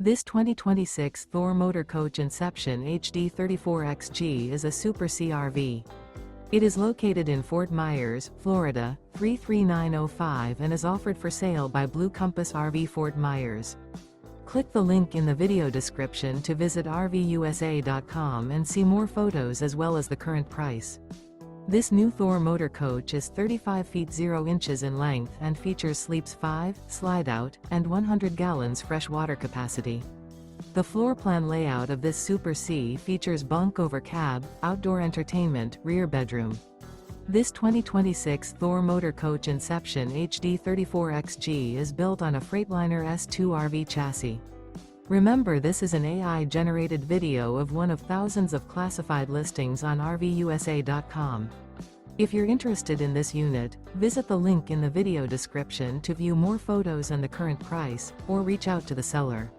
This 2026 Thor Motor Coach Inception HD 34XG is a Super CRV. It is located in Fort Myers, Florida, 33905 and is offered for sale by Blue Compass RV Fort Myers. Click the link in the video description to visit RVUSA.com and see more photos as well as the current price. This new Thor Motor Coach is 35 feet 0 inches in length and features sleeps 5, slide-out, and 100 gallons fresh water capacity. The floor plan layout of this Super C features bunk over cab, outdoor entertainment, rear bedroom. This 2026 Thor Motor Coach Inception HD 34XG is built on a Freightliner S2RV chassis. Remember, this is an AI-generated video of one of thousands of classified listings on RVUSA.com. If you're interested in this unit, visit the link in the video description to view more photos and the current price, or reach out to the seller.